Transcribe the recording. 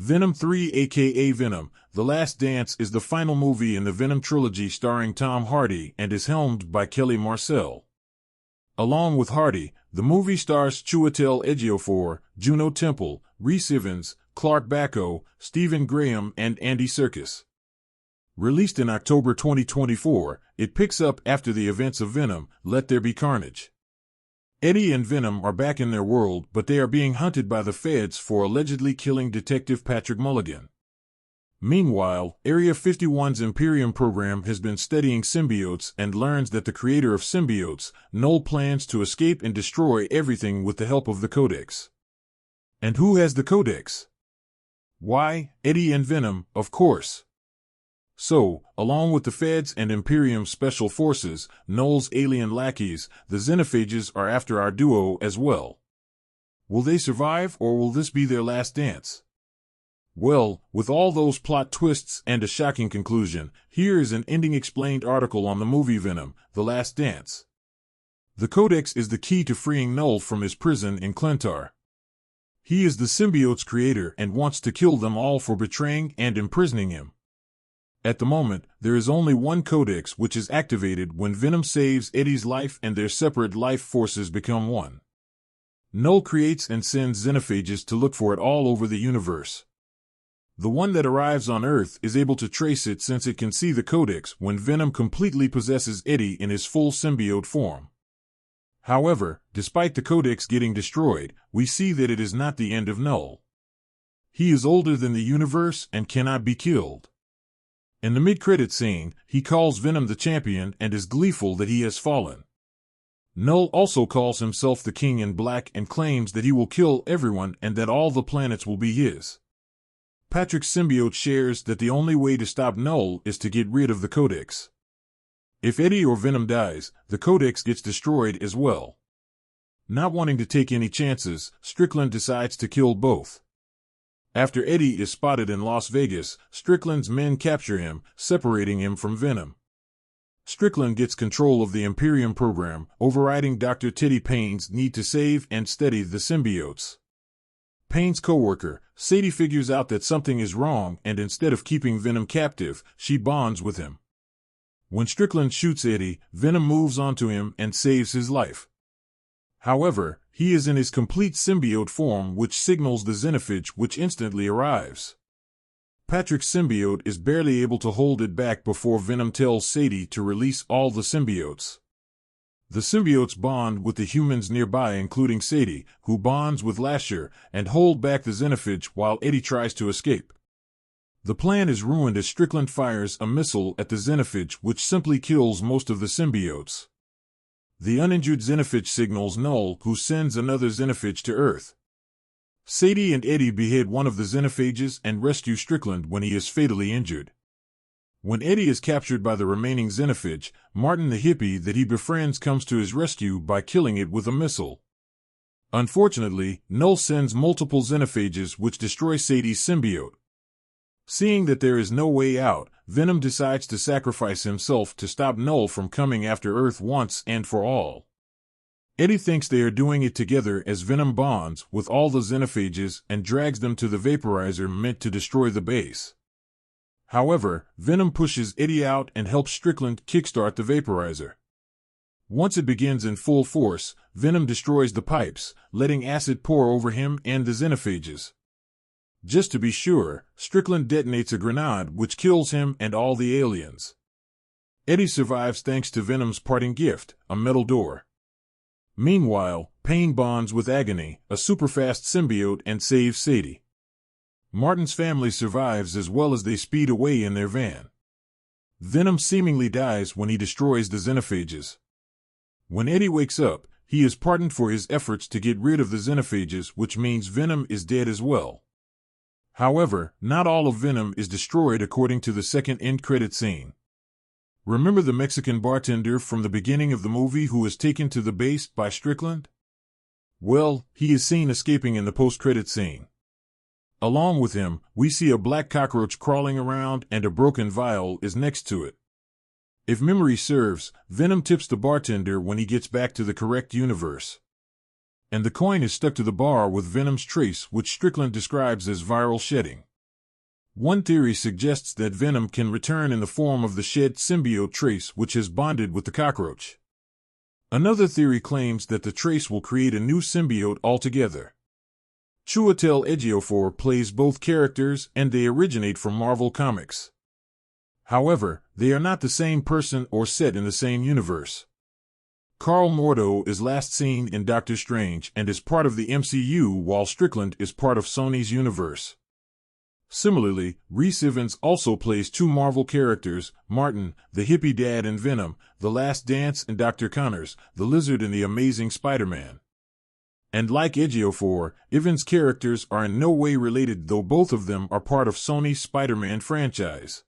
Venom 3 aka Venom, The Last Dance is the final movie in the Venom trilogy starring Tom Hardy and is helmed by Kelly Marcel. Along with Hardy, the movie stars Chiwetel Ejiofor, Juno Temple, Rhys Ifans, Clark Backo, Stephen Graham and Andy Serkis. Released in October 2024, it picks up after the events of Venom, Let There Be Carnage. Eddie and Venom are back in their world, but they are being hunted by the feds for allegedly killing Detective Patrick Mulligan. Meanwhile, Area 51's Imperium program has been studying symbiotes and learns that the creator of symbiotes, Null, plans to escape and destroy everything with the help of the Codex. And who has the Codex? Why, Eddie and Venom, of course. So, along with the feds and Imperium special forces, Null's alien lackeys, the Xenophages are after our duo as well. Will they survive, or will this be their last dance? Well, with all those plot twists and a shocking conclusion, here is an ending explained article on the movie Venom, The Last Dance. The Codex is the key to freeing Null from his prison in Clentar. He is the symbiote's creator and wants to kill them all for betraying and imprisoning him. At the moment, there is only one Codex which is activated when Venom saves Eddie's life and their separate life forces become one. Null creates and sends Xenophages to look for it all over the universe. The one that arrives on Earth is able to trace it since it can see the Codex when Venom completely possesses Eddie in his full symbiote form. However, despite the Codex getting destroyed, we see that it is not the end of Null. He is older than the universe and cannot be killed. In the mid-credit scene, he calls Venom the champion and is gleeful that he has fallen. Null also calls himself the King in Black and claims that he will kill everyone and that all the planets will be his. Patrick's symbiote shares that the only way to stop Null is to get rid of the Codex. If Eddie or Venom dies, the Codex gets destroyed as well. Not wanting to take any chances, Strickland decides to kill both. After Eddie is spotted in Las Vegas, Strickland's men capture him, separating him from Venom. Strickland gets control of the Imperium program, overriding Dr. Teddy Payne's need to save and study the symbiotes. Payne's co-worker, Sadie, figures out that something is wrong and instead of keeping Venom captive, she bonds with him. When Strickland shoots Eddie, Venom moves onto him and saves his life. However, he is in his complete symbiote form, which signals the Xenophage, which instantly arrives. Patrick's symbiote is barely able to hold it back before Venom tells Sadie to release all the symbiotes. The symbiotes bond with the humans nearby, including Sadie, who bonds with Lasher, and hold back the Xenophage while Eddie tries to escape. The plan is ruined as Strickland fires a missile at the Xenophage, which simply kills most of the symbiotes. The uninjured Xenophage signals Null, who sends another Xenophage to Earth. Sadie and Eddie behead one of the Xenophages and rescue Strickland when he is fatally injured. When Eddie is captured by the remaining Xenophage, Martin the hippie that he befriends comes to his rescue by killing it with a missile. Unfortunately, Null sends multiple Xenophages which destroy Sadie's symbiote. Seeing that there is no way out, Venom decides to sacrifice himself to stop Null from coming after Earth once and for all. Eddie thinks they are doing it together as Venom bonds with all the Xenophages and drags them to the vaporizer meant to destroy the base. However, Venom pushes Eddie out and helps Strickland kickstart the vaporizer. Once it begins in full force, Venom destroys the pipes, letting acid pour over him and the Xenophages. Just to be sure, Strickland detonates a grenade which kills him and all the aliens. Eddie survives thanks to Venom's parting gift, a metal door. Meanwhile, Payne bonds with Agony, a superfast symbiote, and saves Sadie. Martin's family survives as well as they speed away in their van. Venom seemingly dies when he destroys the Xenophages. When Eddie wakes up, he is pardoned for his efforts to get rid of the Xenophages, which means Venom is dead as well. However, not all of Venom is destroyed according to the second end credit scene. Remember the Mexican bartender from the beginning of the movie who is taken to the base by Strickland? Well, he is seen escaping in the post-credit scene. Along with him, we see a black cockroach crawling around and a broken vial is next to it. If memory serves, Venom tips the bartender when he gets back to the correct universe. And the coin is stuck to the bar with Venom's trace, which Strickland describes as viral shedding. One theory suggests that Venom can return in the form of the shed symbiote Trace, which has bonded with the cockroach. Another theory claims that the Trace will create a new symbiote altogether. Chiwetel Ejiofor plays both characters and they originate from Marvel Comics. However, they are not the same person or set in the same universe. Carl Mordo is last seen in Doctor Strange and is part of the MCU, while Strickland is part of Sony's universe. Similarly, Rhys Ifans also plays two Marvel characters, Martin, the hippie dad in Venom, The Last Dance, and Dr. Connors, the lizard in The Amazing Spider-Man. And like Ejiofor, Ifans' characters are in no way related, though both of them are part of Sony's Spider-Man franchise.